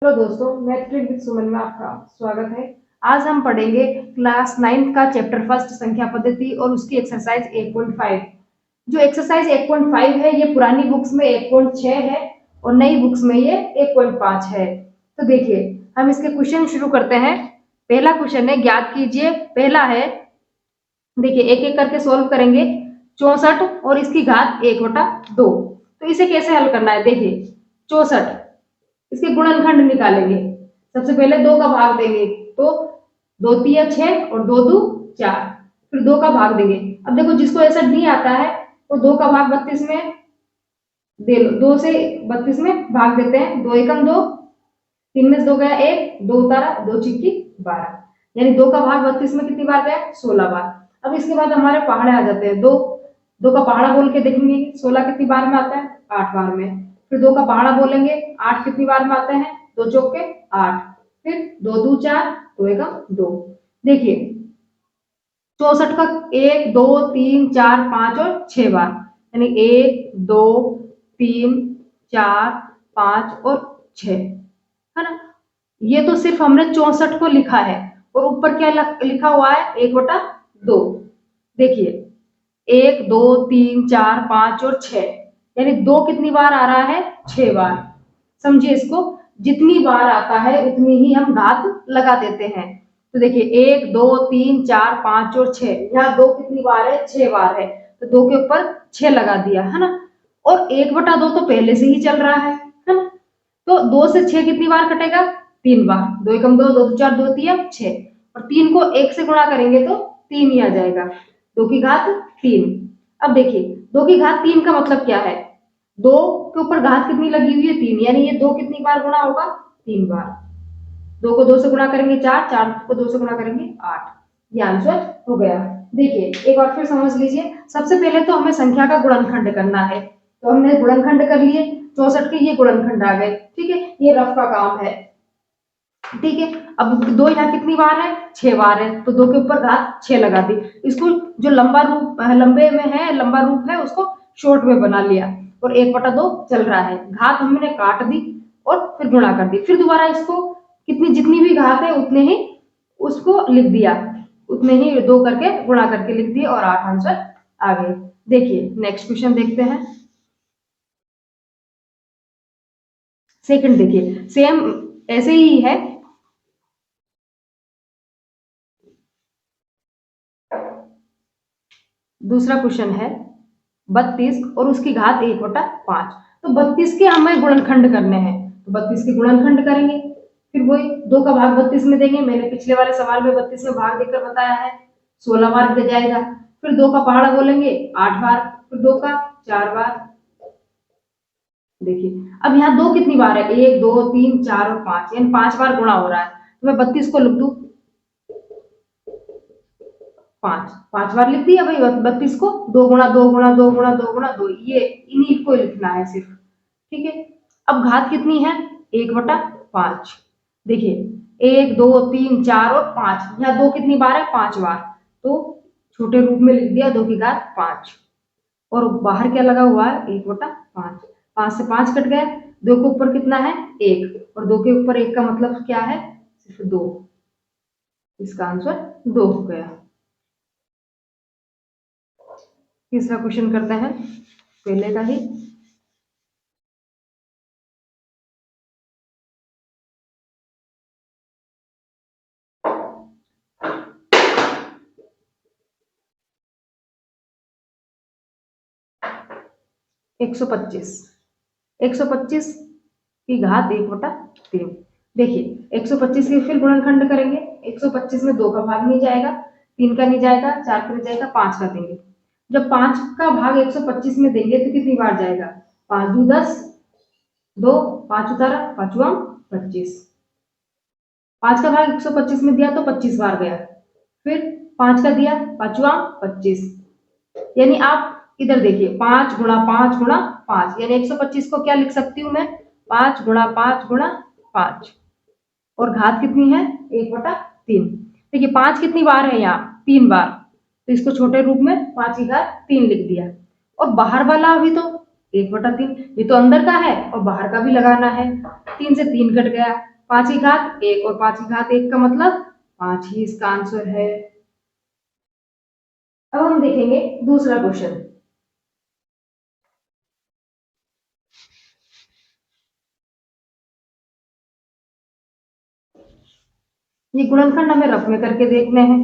Hello दोस्तों, math trick with सुमन में आपका स्वागत है। आज हम पढ़ेंगे क्लास 9 का चैप्टर फर्स्ट संख्या पद्धति और उसकी एक्सरसाइज 1.5। जो एक्सरसाइज 1.5 है ये पुरानी बुक्स में 1.6 है और नई बुक्स में ये 1.5 है। तो देखिए, हम इसके क्वेश्चन शुरू करते हैं। पहला क्वेश्चन है, ज्ञात कीजिए। पहला है, देखिए एक एक करके सोल्व करेंगे। 64 और इसकी घात 1/2। तो इसे कैसे हल करना है, देखिए 64 इसके गुणनखंड निकालेंगे। सबसे पहले 2 का भाग देंगे, तो 2 तिया 6 और 2 दू 4। फिर 2 का भाग देंगे। अब देखो, जिसको ऐसा नहीं आता है तो 2 का भाग 32 में दे लो। 2 से 32 में भाग देते हैं। 2 एकम 2, 3 में से 2 गया 1, 2 उतारा, 2 चिक्की 12, यानी 2 का भाग 32 में कितनी बार गया, 16 बार। अब इसके बाद हमारे पहाड़े आ जाते हैं। 2 का पहाड़ा बोल के देखेंगे 16 कितनी बार में आता है, 8 बार में। फिर 2 का पहाड़ा बोलेंगे, 8 कितनी बार में आते हैं, 2 चौके 8। फिर 2 दू 4, 2 एकम 2। देखिए 64 का 1 2 3 4 5 और 6 बार, यानी 1 2 3 4 5 और 6, है ना। ये तो सिर्फ हमने 64 को लिखा है और ऊपर क्या लिखा हुआ है, 1/2। देखिए 1 2 3 4 5 और 6, यानी 2 कितनी बार आ रहा है, 6 बार। समझिए इसको, जितनी बार आता है उतनी ही हम घात लगा देते हैं। तो देखिए 1 2 3 4 5 और 6, यहाँ 2 कितनी बार है, 6 बार है। तो 2 के ऊपर 6 लगा दिया, है ना। और 1/2 तो पहले से ही चल रहा है ना। तो 2 से 6 कितनी बार कटेगा, 3 बार। 2 एकम 2, 2 दू 4, 2 तिया 6। और 3 को 1 से गुणा करेंगे तो 3 ही आ जाएगा। 2 की घात 3। अब देखिए 2 की घात 3 का मतलब क्या है, 2 के ऊपर घात कितनी लगी हुई है, 3, यानी ये 2 कितनी बार गुणा होगा, 3 बार। 2 को 2 से गुणा करेंगे 4, 4 को 2 से गुणा करेंगे 8। ये आंसर हो गया। देखिए एक बार फिर समझ लीजिए। सबसे पहले तो हमें संख्या का गुणनखंड करना है, तो हमने गुणनखंड कर लिए। 64 के ये गुणनखंड आ गए, ठीक है। ये रफ का काम है, ठीक है। अब 2 यहाँ कितनी बार है, 6 बार है, तो 2 के ऊपर घात 6 लगा दी। इसको जो लंबा रूप लंबे में है, लंबा रूप है, उसको शॉर्ट में बना लिया। और 1/2 चल रहा है, घात हमने काट दी और फिर गुणा कर दी। फिर दोबारा इसको कितनी जितनी भी घात है उतने ही उसको लिख दिया, उतने ही 2 करके गुणा करके लिख दिए और 8 आंसर आ गए। देखिए नेक्स्ट क्वेश्चन देखते हैं। सेकंड देखिए, सेम ऐसे ही है। दूसरा क्वेश्चन है 32 और उसकी घात 1/5। तो 32 के हमें गुणनखंड करने हैं, तो 32 के गुणनखंड करेंगे। फिर वही 2 का भाग 32 में देंगे। मैंने पिछले वाले सवाल में 32 में भाग देकर बताया है, 16 बार दे जाएगा। फिर 2 का पहाड़ा बोलेंगे 8 बार, फिर 2 का 4 बार। देखिए अब यहाँ 2 कितनी बार है, 1 2 3 4 और 5, यानी 5 बार गुणा हो रहा है। तो मैं 32 को लिख दू 5, 5 बार लिख दिया भाई 32 को। 2 गुणा 2 गुणा 2 गुणा 2 गुणा 2, ये इन्हीं को लिखना है सिर्फ, ठीक है। अब घात कितनी है, 1/5। देखिए 1 2 3 4 और 5, यहाँ 2 कितनी बार है, 5 बार। तो छोटे रूप में लिख दिया 2 की घात 5। और बाहर क्या लगा हुआ है, 1/5। 5 से 5 कट गया। 2 के ऊपर कितना है, 1, और 2 के ऊपर 1 का मतलब क्या है, सिर्फ 2। इसका आंसर 2 हो गया। तीसरा क्वेश्चन करते हैं, पहले का ही। एक सौ पच्चीस की घात 1/3। देखिए 125 के फिर गुणनखंड करेंगे। 125 में 2 का भाग नहीं जाएगा, 3 का नहीं जाएगा, 4 का नहीं जाएगा, 5 का देंगे। जब 5 का भाग 125 में देंगे तो कितनी बार जाएगा, 5 दू 10, 2 5 उतारा, 5वां 25। 5 का भाग 125 में दिया तो 25 बार गया। फिर 5 का दिया, 5वां 25। यानी आप इधर देखिए 5 गुणा 5 गुणा 5, यानी 125 को क्या लिख सकती हूँ मैं, 5 गुणा 5 गुणा 5। और घात कितनी है, 1/3। देखिए 5 कितनी बार है, यहाँ 3 बार। तो इसको छोटे रूप में 5 की घात 3 लिख दिया। और बाहर वाला अभी तो 1/3, ये तो अंदर का है और बाहर का भी लगाना है। 3 से 3 कट गया, 5 की घात 1 और 5 की घात 1 का मतलब 5 ही इसका आंसर है। अब हम देखेंगे दूसरा क्वेश्चन। ये गुणनखंड हमें रफ में करके देखने हैं।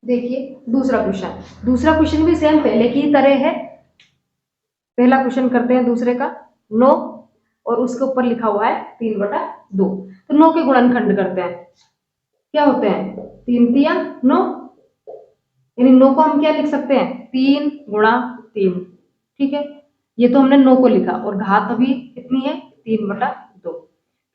देखिए दूसरा क्वेश्चन भी सेम पहले की तरह है। पहला क्वेश्चन करते हैं दूसरे का। 9 और उसके ऊपर लिखा हुआ है 3/2। तो 9 के गुणनखंड करते हैं। क्या होते हैं? 3 तिया 9, यानी 9 को हम क्या लिख सकते हैं? 3 गुणा 3। ठीक है, ये तो हमने 9 को लिखा और घात अभी कितनी है? 3/2।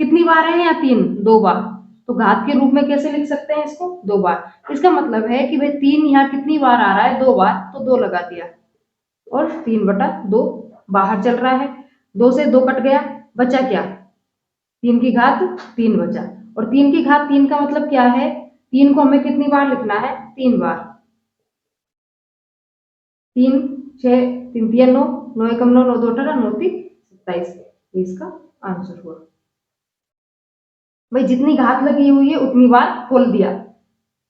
कितनी बार है यहाँ? 3 2 बार। तो घात के रूप में कैसे लिख सकते हैं इसको? 2 बार। इसका मतलब है कि भाई 3 यहाँ कितनी बार आ रहा है? 2 बार, तो 2 लगा दिया और 3/2 बाहर चल रहा है। 2 से 2 कट गया, बचा क्या? 3 की घात 3 बचा। और 3 की घात 3 का मतलब क्या है? 3 को हमें कितनी बार लिखना है? 3 बार। 3 6 3 तिया 9, 9 एकम 9, 9 दो 18, 9 3 27। इसका आंसर हुआ। भाई जितनी घात लगी हुई है उतनी बार खोल दिया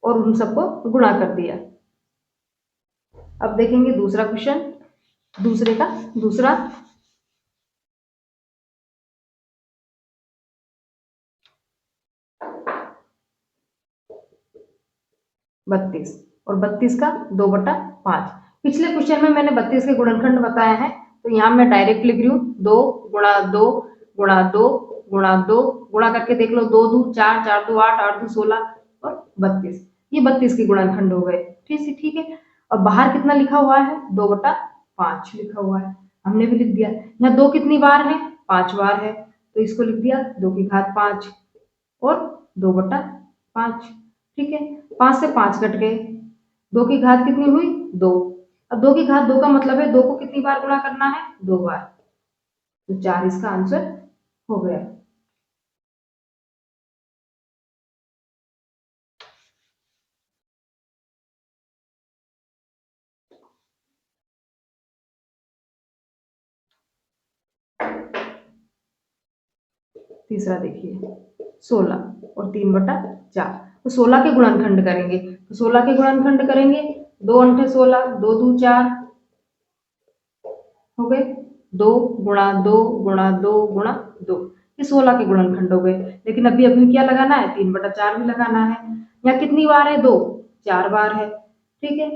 और उन सबको गुणा कर दिया। अब देखेंगे दूसरा क्वेश्चन, दूसरे का दूसरा। बत्तीस और 32 का 2/5। पिछले क्वेश्चन में मैंने 32 के गुणनखंड बताया है, तो यहाँ मैं डायरेक्ट लिख रही हूँ 2 गुणा 2 गुणा 2 गुणा 2 गुणा करके देख लो। 2 2 4, 4 2 8, 8 2 16 और 32। ये 32 के गुणनखंड हो गए। ठीक है। और बाहर कितना लिखा हुआ है? 2/5 लिखा हुआ है, हमने भी लिख दिया। यहाँ 2 कितनी बार है? 5 बार है, तो इसको लिख दिया 2 की घात 5 और 2/5। ठीक है, 5 से 5 कट गए। 2 की घात कितनी हुई? 2। अब 2 की घात 2 का मतलब है 2 को कितनी बार गुणा करना है? 2 बार। तो 4 इसका आंसर हो गया। तीसरा देखिए, 16 और 3/4। तो 16 के गुणनखंड करेंगे। तो 16 के गुणनखंड करेंगे, 2 अंठे 16, 2 दू 4 हो गए। 2 गुणा 2 गुणा 2 गुणा 2, ये 16 के गुणनखंड हो गए। लेकिन अभी अभी क्या लगाना है? 3/4 भी लगाना है। यहाँ कितनी बार है? 2 4 बार है। ठीक है,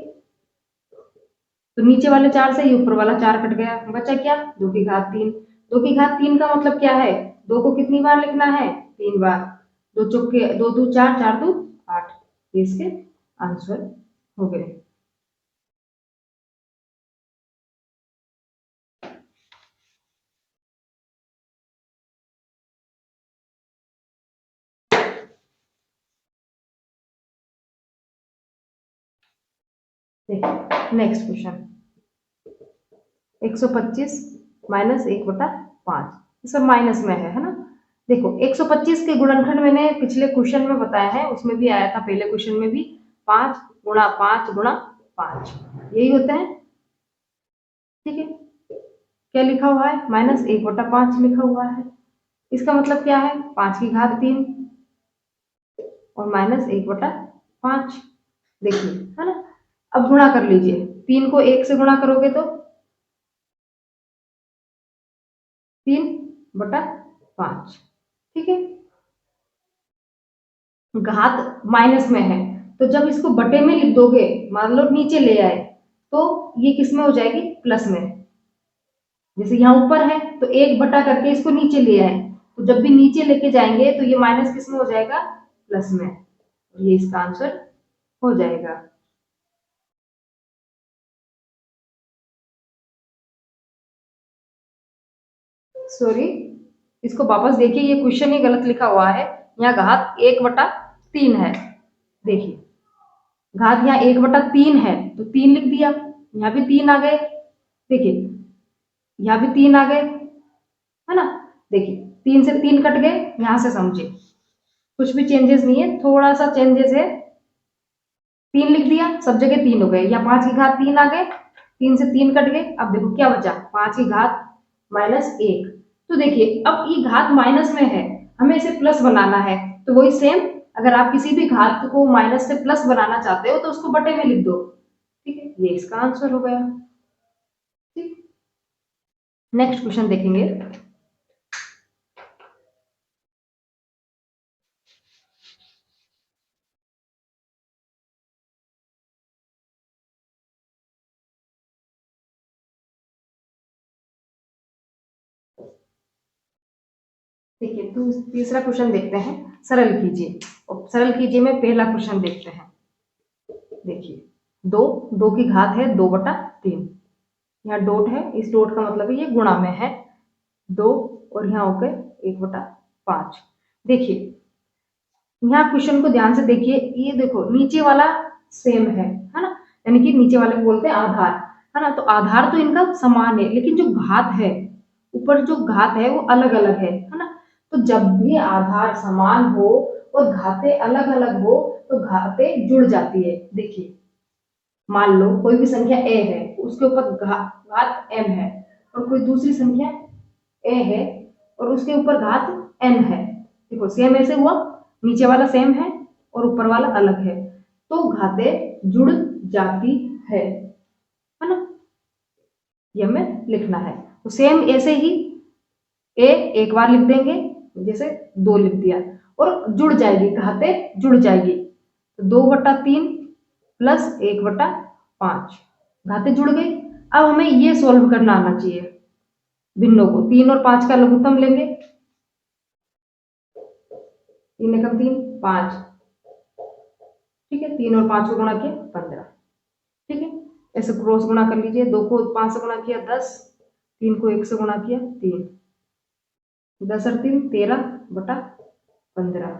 तो नीचे वाले 4 से ही ऊपर वाला 4 कट गया, बचा क्या? 2 की घात 3। 2 की घात 3 का मतलब क्या है? 2 को कितनी बार लिखना है? 3 बार। 2 चौके 2 दू 4, 4 दू 8। ये इसके आंसर हो गए। देखिए नेक्स्ट क्वेश्चन, 125 माइनस 1/5। ये सब माइनस में है ना। देखो 125 के गुणनखंड मैंने पिछले क्वेश्चन में बताया है, उसमें भी आया था, पहले क्वेश्चन में भी। 5 गुणा 5 गुणा 5 यही होता है। ठीक है, क्या लिखा हुआ है? -1/5 लिखा हुआ है। इसका मतलब क्या है? 5 की घात 3 और -1/5। देखिए है ना। अब गुणा कर लीजिए, 3 को 1 से गुणा करोगे तो 3/5। ठीक है, घात माइनस में है, तो जब इसको बटे में लिख दोगे, मान लो नीचे ले आए, तो ये किस में हो जाएगी? प्लस में। जैसे यहाँ ऊपर है तो 1 बटा करके इसको नीचे ले आए, तो जब भी नीचे लेके जाएंगे तो ये माइनस किस में हो जाएगा? प्लस में। ये इसका आंसर हो जाएगा। सॉरी, इसको वापस देखिए, ये क्वेश्चन ही गलत लिखा हुआ है। यहाँ घात 1/3 है। देखिए घात यहाँ 1/3 है, तो 3 लिख दिया। यहाँ भी 3 आ गए। देखिए यहाँ भी 3 आ गए, है ना। देखिए 3 से 3 कट गए, यहाँ से समझे कुछ भी चेंजेस नहीं है, थोड़ा सा चेंजेस है। 3 लिख दिया, सब जगह 3 हो गए, या 5 की घात 3 आ गए, 3 से 3 कट गए। अब देखो क्या बचा, 5 की घात -1। तो देखिए अब ये घात माइनस में है, हमें इसे प्लस बनाना है, तो वही सेम, अगर आप किसी भी घात को माइनस से प्लस बनाना चाहते हो तो उसको बटे में लिख दो। ठीक है, ये इसका आंसर हो गया। ठीक, नेक्स्ट क्वेश्चन देखेंगे। देखिए तीसरा क्वेश्चन देखते हैं, सरल कीजिए। और सरल कीजिए में पहला क्वेश्चन देखते हैं। देखिए 2, 2 की घात है 2/3, यहाँ डॉट है, इस डॉट का मतलब है ये गुणा में है 2, और यहाँ हो गए 1/5। देखिए यहाँ क्वेश्चन को ध्यान से देखिए, ये देखो नीचे वाला सेम है ना, यानी कि नीचे वाले को बोलते हैं आधार, है ना। तो आधार तो इनका समान है, लेकिन जो घात है, ऊपर जो घात है वो अलग अलग है ना। तो जब भी आधार समान हो और घातें अलग अलग हो तो घातें जुड़ जाती है। देखिए मान लो कोई भी संख्या a है, उसके ऊपर घात m है, और कोई दूसरी संख्या a है और उसके ऊपर घात n है। देखो सेम ऐसे हुआ, नीचे वाला सेम है और ऊपर वाला अलग है, तो घातें जुड़ जाती है ना। ये हमें लिखना है। तो सेम ऐसे ही a एक बार लिख देंगे, जैसे 2 लिख दिया, और जुड़ जाएगी, घातें जुड़ जाएगी। तो 2/3 प्लस 1/5, घातें जुड़ गई। अब हमें ये सोल्व करना आना चाहिए, भिन्नों को। 3 और 5 का लघुत्तम लेंगे, 3 एकम 3, 5। ठीक है, 3 और 5 को गुणा किया 15। ठीक है, ऐसे क्रॉस गुणा कर लीजिए, 2 को 5 से गुणा किया 10, 3 को 1 से गुणा किया 3, 10 और 3 13/15।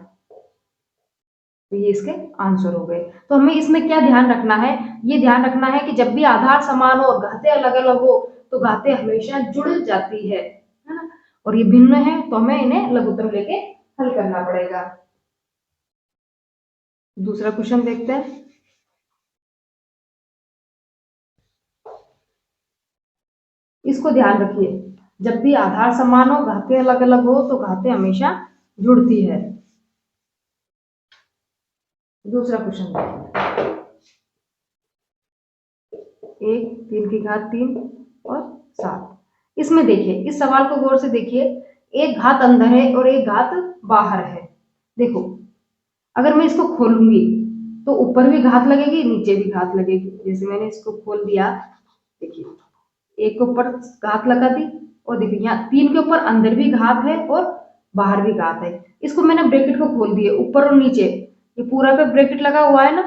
तो ये इसके आंसर हो गए। तो हमें इसमें क्या ध्यान रखना है, ये ध्यान रखना है कि जब भी आधार समान हो और घातें अलग अलग हो तो घातें हमेशा जुड़ जाती है ना। और ये भिन्न है तो हमें इन्हें लघुत्तम लेके हल करना पड़ेगा। दूसरा क्वेश्चन देखते हैं। इसको ध्यान रखिए, जब भी आधार समान हो, घातें अलग अलग हो तो घातें हमेशा जुड़ती है। दूसरा क्वेश्चन देखिए, 1, 3 की घात 3 और 7। इसमें देखिए, इस सवाल को गौर से देखिए, एक घात अंदर है और एक घात बाहर है। देखो अगर मैं इसको खोलूंगी तो ऊपर भी घात लगेगी, नीचे भी घात लगेगी। जैसे मैंने इसको खोल दिया, देखिए एक के ऊपर घात लगा दी, और देखिए यहाँ 3 के ऊपर अंदर भी घात है और बाहर भी घात है। इसको मैंने ब्रैकेट को खोल दिया, ऊपर और नीचे ये पूरा पे ब्रैकेट लगा हुआ है ना,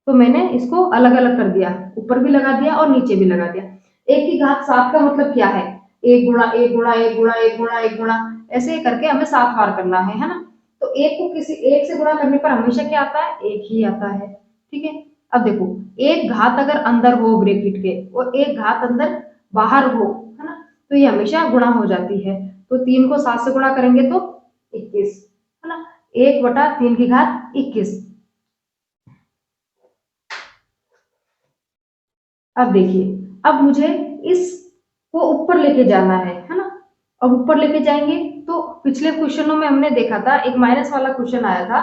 तो मैंने इसको अलग अलग कर दिया, ऊपर भी लगा दिया और नीचे भी लगा दिया। 1 की घात 7 का मतलब क्या है, 1 गुणा 1 गुणा 1 गुणा 1 गुणा 1 गुणा, ऐसे करके हमें 7 बार करना है ना। तो 1 को किसी 1 से गुणा करने पर हमेशा क्या आता है, 1 ही आता है। ठीक है, अब देखो एक घात अगर अंदर हो ब्रैकेट के और एक घात अंदर बाहर हो, है ना, तो ये हमेशा गुणा हो जाती है। तो 3 को 7 से गुणा करेंगे तो 21, है ना, 1/3 की घात 21। अब देखिए, अब मुझे इसको ऊपर लेके जाना है ना। अब ऊपर लेके जाएंगे तो पिछले क्वेश्चनों में हमने देखा था, एक माइनस वाला क्वेश्चन आया था,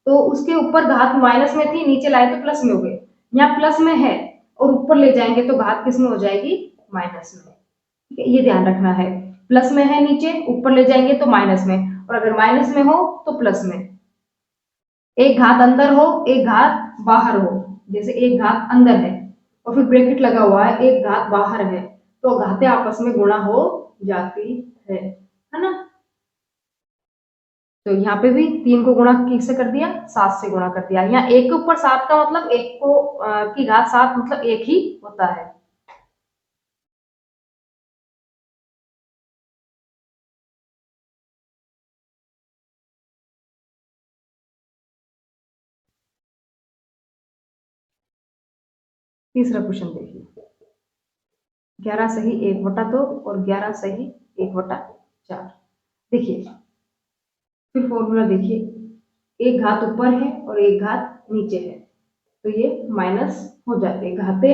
तो उसके ऊपर घात माइनस में थी, नीचे लाए तो प्लस में हो गए। यहाँ प्लस में है और ऊपर ले जाएंगे तो घात किस में हो जाएगी, माइनस में। ठीक है, ये ध्यान रखना है, प्लस में है नीचे, ऊपर ले जाएंगे तो माइनस में, और अगर माइनस में हो तो प्लस में। एक घात अंदर हो एक घात बाहर हो, जैसे एक घात अंदर है और फिर ब्रैकेट लगा हुआ है, एक घात बाहर है, तो घातें आपस में गुणा हो जाती है ना। तो यहाँ पे भी 3 को गुणा किससे कर दिया, 7 से गुणा कर दिया। यहाँ 1 के ऊपर 7 का मतलब 1 को की घात 7 मतलब 1 ही होता है। तीसरा क्वेश्चन देखिए, 11 सही 1/2 और 11 सही 1/4। देखिए फिर फॉर्मूला देखिए, एक घात ऊपर है और एक घात नीचे है, तो ये माइनस हो जाते हैं, घाते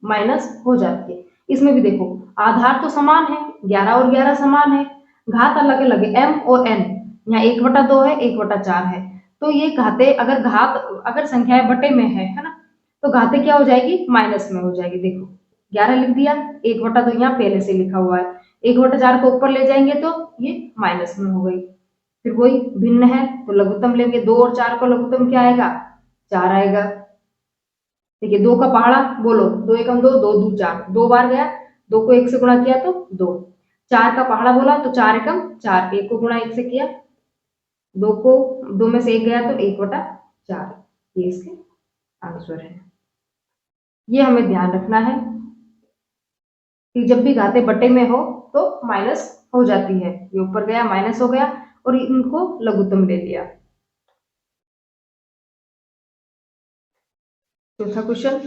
माइनस हो जाती है। इसमें भी देखो आधार तो समान है, 11 और 11 समान है, घात अलग अलग है, m और n, यहाँ 1/2 है, 1/4 है, तो ये घाते अगर संख्याएं बटे में है ना, तो घाते क्या हो जाएगी, माइनस में हो जाएगी। देखो 11 लिख दिया, 1/2 यहाँ पहले से लिखा हुआ है, 1/4 को ऊपर ले जाएंगे तो ये माइनस में हो गई। फिर वही भिन्न है तो लघुत्तम लेंगे, 2 और 4 का लघुत्तम क्या आएगा, 4 आएगा। देखिए 2 का पहाड़ा बोलो, 2 एकम 2, 2 दू 4, 2 बार गया, 2 को 1 से गुणा किया तो 2। 4 का पहाड़ा बोला तो 4 एकम 4, 1 को गुणा 1 से किया, 2 में से 1 गया तो 1/4, ये इसके आंसर है। ये हमें ध्यान रखना है कि जब भी घाते बटे में हो तो माइनस हो जाती है, ये ऊपर गया माइनस हो गया और इनको लघुत्तम ले लिया। चौथा क्वेश्चन,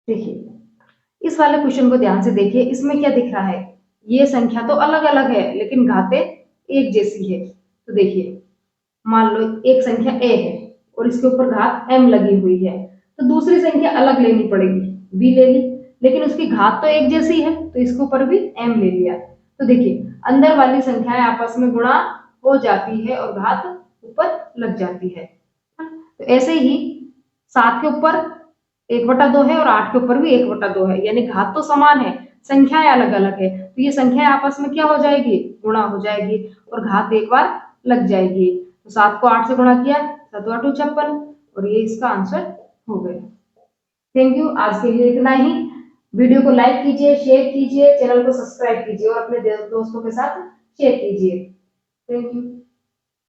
देखिए इस वाले क्वेश्चन को ध्यान से देखिए, इसमें क्या दिख रहा है, ये संख्या तो अलग अलग है लेकिन घाते एक जैसी है। तो देखिए मान लो एक संख्या a है और इसके ऊपर घात m लगी हुई है, तो दूसरी संख्या अलग लेनी पड़ेगी, b ले ली, लेकिन उसकी घात तो एक जैसी है तो इसके ऊपर भी m ले लिया। तो देखिए अंदर वाली संख्याएं आपस में गुणा हो जाती है और घात ऊपर लग जाती है। तो ऐसे ही 7 के ऊपर 1/2 है और 8 के ऊपर भी 1/2 है, यानी घात तो समान है, संख्याएं अलग अलग है, तो ये संख्याएं आपस में क्या हो जाएगी, गुणा हो जाएगी और घात एक बार लग जाएगी। तो 7 को 8 से गुणा किया, 7 8 56, और ये इसका आंसर हो गया। थैंक यू, आज के लिए इतना ही। वीडियो को लाइक कीजिए, शेयर कीजिए, चैनल को सब्सक्राइब कीजिए और अपने दोस्तों के साथ शेयर कीजिए। Thank you.